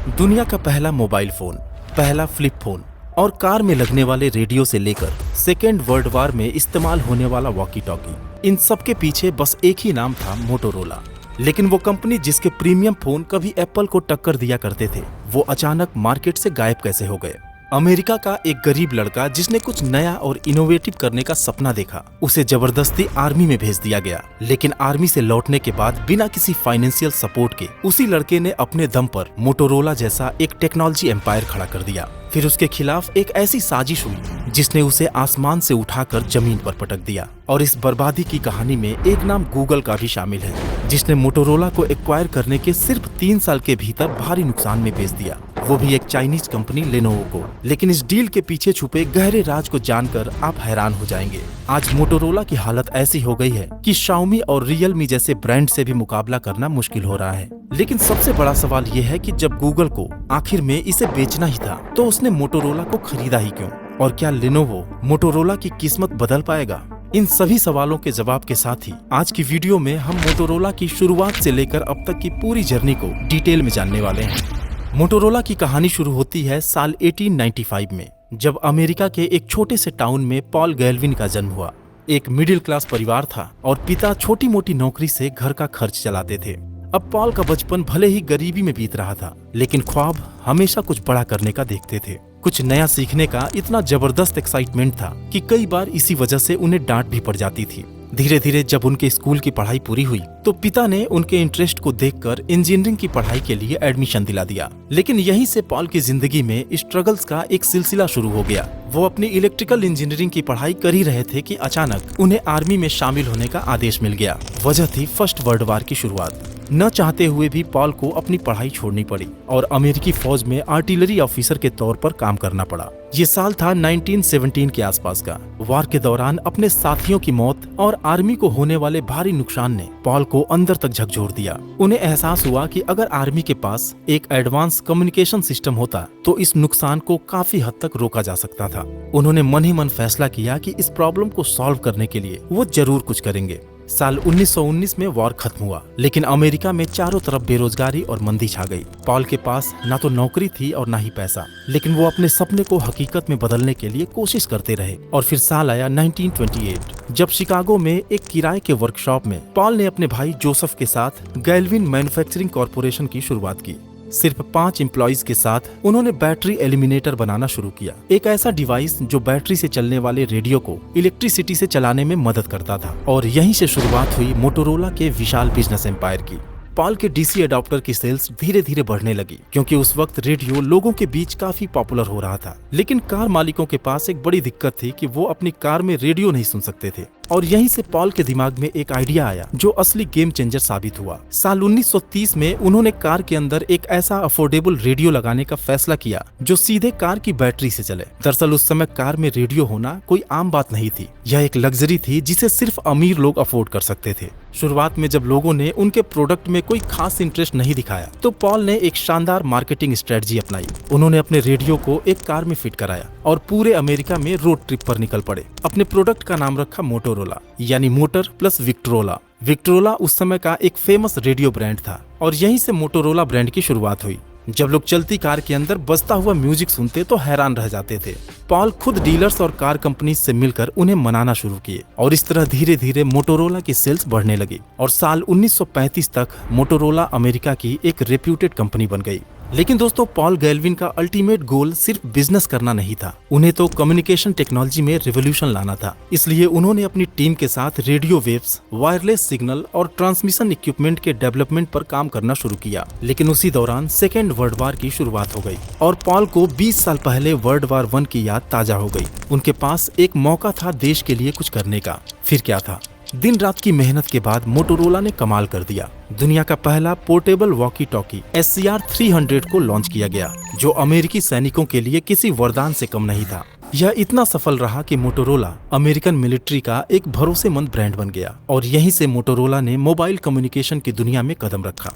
दुनिया का पहला मोबाइल फोन, पहला फ्लिप फोन और कार में लगने वाले रेडियो से लेकर सेकेंड वर्ल्ड वॉर में इस्तेमाल होने वाला वॉकी टॉकी, इन सब के पीछे बस एक ही नाम था, मोटोरोला। लेकिन वो कंपनी जिसके प्रीमियम फोन कभी एप्पल को टक्कर दिया करते थे, वो अचानक मार्केट से गायब कैसे हो गए। अमेरिका का एक गरीब लड़का जिसने कुछ नया और इनोवेटिव करने का सपना देखा, उसे जबरदस्ती आर्मी में भेज दिया गया। लेकिन आर्मी से लौटने के बाद बिना किसी फाइनेंशियल सपोर्ट के उसी लड़के ने अपने दम पर मोटोरोला जैसा एक टेक्नोलॉजी एम्पायर खड़ा कर दिया। फिर उसके खिलाफ एक ऐसी साजिश हुई जिसने उसे आसमान से उठाकर जमीन पर पटक दिया। और इस बर्बादी की कहानी में एक नाम गूगल का भी शामिल है, जिसने मोटोरोला को एक्वायर करने के सिर्फ 3 साल के भीतर भारी नुकसान में बेच दिया, वो भी एक चाइनीज कंपनी लेनोवो को। लेकिन इस डील के पीछे छुपे गहरे राज को जानकर आप हैरान हो जाएंगे। आज मोटोरोला की हालत ऐसी हो गई है कि शाओमी और रियलमी जैसे ब्रांड से भी मुकाबला करना मुश्किल हो रहा है। लेकिन सबसे बड़ा सवाल ये है कि जब गूगल को आखिर में इसे बेचना ही था, तो उसने मोटोरोला को खरीदा ही क्यों? और क्या लेनोवो मोटोरोला की किस्मत बदल पाएगा? इन सभी सवालों के जवाब के साथ ही आज की वीडियो में हम मोटोरोला की शुरुआत से लेकर अब तक की पूरी जर्नी को डिटेल में जानने वाले हैं। मोटोरोला की कहानी शुरू होती है साल 1895 में, जब अमेरिका के एक छोटे से टाउन में पॉल गैल्विन का जन्म हुआ। एक मिडिल क्लास परिवार था और पिता छोटी मोटी नौकरी से घर का खर्च चलाते थे। अब पॉल का बचपन भले ही गरीबी में बीत रहा था, लेकिन ख्वाब हमेशा कुछ बड़ा करने का देखते थे। कुछ नया सीखने का इतना जबरदस्त एक्साइटमेंट था कि कई बार इसी वजह से उन्हें डांट भी पड़ जाती थी। धीरे धीरे जब उनके स्कूल की पढ़ाई पूरी हुई, तो पिता ने उनके इंटरेस्ट को देखकर इंजीनियरिंग की पढ़ाई के लिए एडमिशन दिला दिया। लेकिन यहीं से पॉल की जिंदगी में स्ट्रगल्स का एक सिलसिला शुरू हो गया। वो अपनी इलेक्ट्रिकल इंजीनियरिंग की पढ़ाई कर ही रहे थे कि अचानक उन्हें आर्मी में शामिल होने का आदेश मिल गया। वजह थी फर्स्ट वर्ल्ड वॉर की शुरुआत। न चाहते हुए भी पॉल को अपनी पढ़ाई छोड़नी पड़ी और अमेरिकी फौज में आर्टिलरी ऑफिसर के तौर पर काम करना पड़ा। ये साल था 1917 के आसपास का। वार के दौरान अपने साथियों की मौत और आर्मी को होने वाले भारी नुकसान ने पॉल को अंदर तक झकझोर दिया। उन्हें एहसास हुआ कि अगर आर्मी के पास एक एडवांस कम्युनिकेशन सिस्टम होता तो इस नुकसान को काफी हद तक रोका जा सकता था। उन्होंने मन ही मन फैसला किया कि इस प्रॉब्लम को सॉल्व करने के लिए वो जरूर कुछ करेंगे। साल 1919 में वॉर खत्म हुआ, लेकिन अमेरिका में चारों तरफ बेरोजगारी और मंदी छा गई। पॉल के पास ना तो नौकरी थी और ना ही पैसा, लेकिन वो अपने सपने को हकीकत में बदलने के लिए कोशिश करते रहे। और फिर साल आया 1928, जब शिकागो में एक किराए के वर्कशॉप में पॉल ने अपने भाई जोसेफ के साथ गैल्विन मैन्युफैक्चरिंग कॉरपोरेशन की शुरुआत की। सिर्फ 5 एम्प्लॉइज के साथ उन्होंने बैटरी एलिमिनेटर बनाना शुरू किया, एक ऐसा डिवाइस जो बैटरी से चलने वाले रेडियो को इलेक्ट्रिसिटी से चलाने में मदद करता था। और यहीं से शुरुआत हुई मोटोरोला के विशाल बिजनेस एम्पायर की। पॉल के डीसी अडॉप्टर की सेल्स धीरे धीरे बढ़ने लगी, क्योंकि उस वक्त रेडियो लोगों के बीच काफी पॉपुलर हो रहा था। लेकिन कार मालिकों के पास एक बड़ी दिक्कत थी कि वो अपनी कार में रेडियो नहीं सुन सकते थे। और यहीं से पॉल के दिमाग में एक आइडिया आया जो असली गेम चेंजर साबित हुआ। साल 1930 में उन्होंने कार के अंदर एक ऐसा अफोर्डेबल रेडियो लगाने का फैसला किया जो सीधे कार की बैटरी से चले। दरअसल उस समय कार में रेडियो होना कोई आम बात नहीं थी, यह एक लग्जरी थी जिसे सिर्फ अमीर लोग अफोर्ड कर सकते थे। शुरुआत में जब लोगों ने उनके प्रोडक्ट में कोई खास इंटरेस्ट नहीं दिखाया, तो पॉल ने एक शानदार मार्केटिंग स्ट्रेटजी अपनाई। उन्होंने अपने रेडियो को एक कार में फिट कराया और पूरे अमेरिका में रोड ट्रिप पर निकल पड़े। अपने प्रोडक्ट का नाम रखा मोटोरोला, यानी मोटर प्लस विक्टोरोला। विक्टोरोला उस समय का एक फेमस रेडियो ब्रांड था और यहीं से मोटोरोला ब्रांड की शुरुआत हुई। जब लोग चलती कार के अंदर बजता हुआ म्यूजिक सुनते तो हैरान रह जाते थे। पॉल खुद डीलर्स और कार कंपनी से मिलकर उन्हें मनाना शुरू किए और इस तरह धीरे धीरे मोटोरोला की सेल्स बढ़ने लगी और साल 1935 तक मोटोरोला अमेरिका की एक रेप्यूटेड कंपनी बन गई। लेकिन दोस्तों, पॉल गैल्विन का अल्टीमेट गोल सिर्फ बिजनेस करना नहीं था, उन्हें तो कम्युनिकेशन टेक्नोलॉजी में रिवॉल्यूशन लाना था। इसलिए उन्होंने अपनी टीम के साथ रेडियो वेव्स, वायरलेस सिग्नल और ट्रांसमिशन इक्विपमेंट के डेवलपमेंट पर काम करना शुरू किया। लेकिन उसी दौरान सेकेंड वर्ल्ड वॉर की शुरुआत हो गई और पॉल को 20 साल पहले वर्ल्ड वॉर 1 की याद ताजा हो गई। उनके पास एक मौका था देश के लिए कुछ करने का। फिर क्या था? दिन रात की मेहनत के बाद मोटोरोला ने कमाल कर दिया। दुनिया का पहला पोर्टेबल वॉकी टॉकी SCR 300 को लॉन्च किया गया, जो अमेरिकी सैनिकों के लिए किसी वरदान से कम नहीं था। यह इतना सफल रहा कि मोटोरोला अमेरिकन मिलिट्री का एक भरोसेमंद ब्रांड बन गया और यहीं से मोटोरोला ने मोबाइल कम्युनिकेशन की दुनिया में कदम रखा।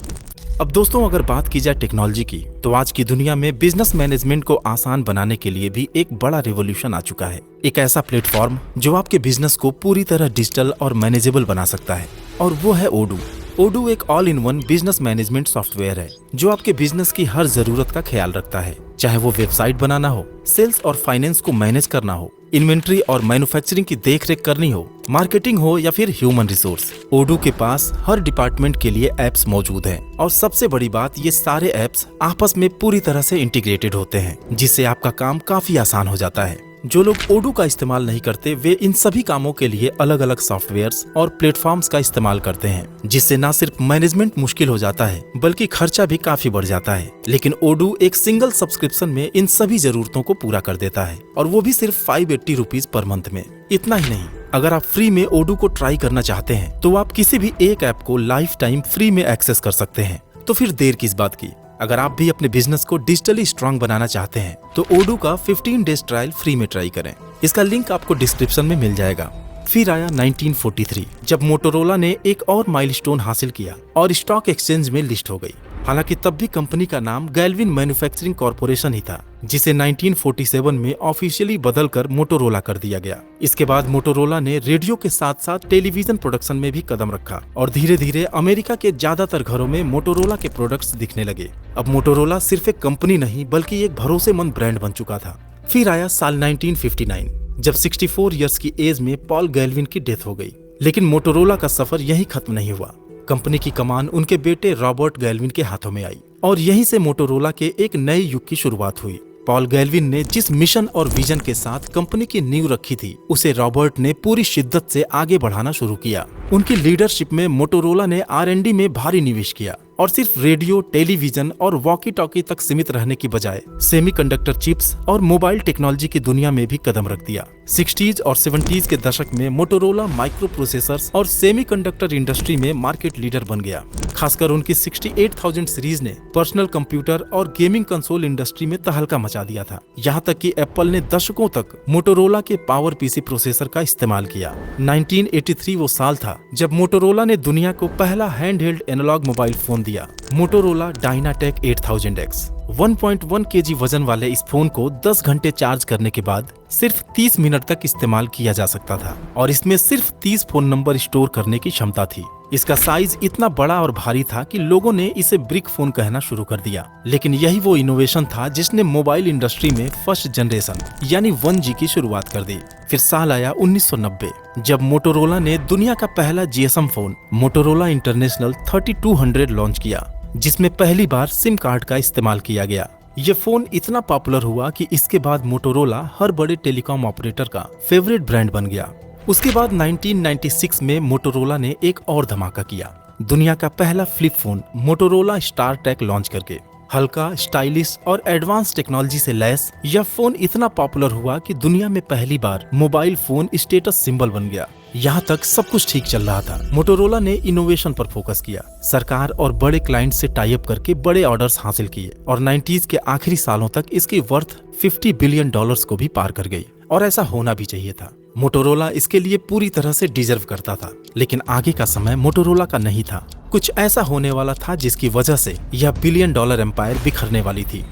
अब दोस्तों, अगर बात की जाए टेक्नोलॉजी की, तो आज की दुनिया में बिजनेस मैनेजमेंट को आसान बनाने के लिए भी एक बड़ा रिवॉल्यूशन आ चुका है। एक ऐसा प्लेटफॉर्म जो आपके बिजनेस को पूरी तरह डिजिटल और मैनेजेबल बना सकता है, और वो है ओडू। ओडू एक all in one business management software है जो आपके बिजनेस की हर जरूरत का ख्याल रखता है, चाहे वो वेबसाइट बनाना हो, सेल्स और फाइनेंस को मैनेज करना हो, इन्वेंट्री और मैन्युफैक्चरिंग की देखरेख करनी हो, मार्केटिंग हो या फिर ह्यूमन रिसोर्स। ओडू के पास हर डिपार्टमेंट के लिए एप्स मौजूद हैं और सबसे बड़ी बात, ये सारे एप्स आपस में पूरी तरह से इंटीग्रेटेड होते हैं, जिससे आपका काम काफी आसान हो जाता है। जो लोग ओडू का इस्तेमाल नहीं करते वे इन सभी कामों के लिए अलग अलग सॉफ्टवेयर्स और प्लेटफॉर्म्स का इस्तेमाल करते हैं, जिससे न सिर्फ मैनेजमेंट मुश्किल हो जाता है बल्कि खर्चा भी काफी बढ़ जाता है। लेकिन ओडू एक सिंगल सब्सक्रिप्शन में इन सभी जरूरतों को पूरा कर देता है, और वो भी सिर्फ 580 रुपीज पर मंथ में। इतना ही नहीं, अगर आप फ्री में ओडू को ट्राई करना चाहते हैं तो आप किसी भी एक ऐप को लाइफ टाइम फ्री में एक्सेस कर सकते हैं। तो फिर देर किस बात की, अगर आप भी अपने बिजनेस को डिजिटली स्ट्रांग बनाना चाहते हैं तो ओडू का 15 डेज ट्रायल फ्री में ट्राई करें। इसका लिंक आपको डिस्क्रिप्शन में मिल जाएगा। फिर आया 1943, जब मोटोरोला ने एक और माइलस्टोन हासिल किया और स्टॉक एक्सचेंज में लिस्ट हो गई। हालांकि तब भी कंपनी का नाम गैल्विन मैन्युफैक्चरिंग कॉर्पोरेशन ही था, जिसे 1947 में ऑफिशियली बदलकर मोटोरोला कर दिया गया। इसके बाद मोटोरोला ने रेडियो के साथ साथ टेलीविजन प्रोडक्शन में भी कदम रखा और धीरे धीरे अमेरिका के ज्यादातर घरों में मोटोरोला के प्रोडक्ट्स दिखने लगे। अब मोटोरोला सिर्फ एक कंपनी नहीं बल्कि एक भरोसेमंद ब्रांड बन चुका था। फिर आया साल 1959, जब 64 इयर्स की एज में पॉल गैल्विन की डेथ हो गई। लेकिन मोटोरोला का सफर यहीं खत्म नहीं हुआ। कंपनी की कमान उनके बेटे रॉबर्ट गैल्विन के हाथों में आई और यहीं से मोटोरोला के एक नए युग की शुरुआत हुई। पॉल गैल्विन ने जिस मिशन और विजन के साथ कंपनी की नींव रखी थी, उसे रॉबर्ट ने पूरी शिद्दत से आगे बढ़ाना शुरू किया। उनकी लीडरशिप में मोटोरोला ने R&D में भारी निवेश किया और सिर्फ रेडियो, टेलीविजन और वॉकी टॉकी तक सीमित रहने की बजाय सेमीकंडक्टर चिप्स और मोबाइल टेक्नोलॉजी की दुनिया में भी कदम रख दिया। 60s और 70s के दशक में मोटोरोला माइक्रो प्रोसेसर्स और सेमीकंडक्टर इंडस्ट्री में मार्केट लीडर बन गया। खासकर उनकी 68000 सीरीज ने पर्सनल कंप्यूटर और गेमिंग कंसोल इंडस्ट्री में तहलका मचा दिया था। यहाँ तक कि एप्पल ने दशकों तक मोटोरोला के पावर पीसी प्रोसेसर का इस्तेमाल किया। 1983 वो साल था जब मोटोरोला ने दुनिया को पहला हैंडहेल्ड एनालॉग मोबाइल फोन दिया, मोटोरोला डायनाटेक 8000X। 1.1 kg वजन वाले इस फोन को 10 घंटे चार्ज करने के बाद सिर्फ 30 मिनट तक इस्तेमाल किया जा सकता था और इसमें सिर्फ 30 फोन नंबर स्टोर करने की क्षमता थी। इसका साइज इतना बड़ा और भारी था कि लोगों ने इसे ब्रिक फोन कहना शुरू कर दिया। लेकिन यही वो इनोवेशन था जिसने मोबाइल इंडस्ट्री में फर्स्ट जनरेशन यानी 1G की शुरुआत कर दी। फिर साल आया 1990, जब मोटोरोला ने दुनिया का पहला GSM phone Motorola international 3200 launch किया, जिसमें पहली बार सिम कार्ड का इस्तेमाल किया गया। ये फोन इतना पॉपुलर हुआ कि इसके बाद मोटोरोला हर बड़े टेलीकॉम ऑपरेटर का फेवरेट ब्रांड बन गया। उसके बाद 1996 में मोटोरोला ने एक और धमाका किया, दुनिया का पहला flip phone Motorola Startech launch करके। हल्का, स्टाइलिश और एडवांस टेक्नोलॉजी से लैस यह फोन इतना पॉपुलर हुआ कि दुनिया में पहली बार मोबाइल फोन स्टेटस सिंबल बन गया। यहाँ तक सब कुछ ठीक चल रहा था। मोटोरोला ने इनोवेशन पर फोकस किया, सरकार और बड़े क्लाइंट से टाई अप करके बड़े ऑर्डर्स हासिल किए और 90s के आखिरी सालों तक इसकी वर्थ $50 बिलियन को भी पार कर गई। और ऐसा होना भी चाहिए था। मोटोरोला इसके लिए पूरी तरह से डिजर्व करता था। लेकिन आगे का समय मोटोरोला का नहीं था। कुछ ऐसा होने वाला था जिसकी वजह से यह $1 बिलियन एम्पायर बिखरने वाली थी।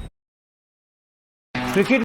क्रिकेट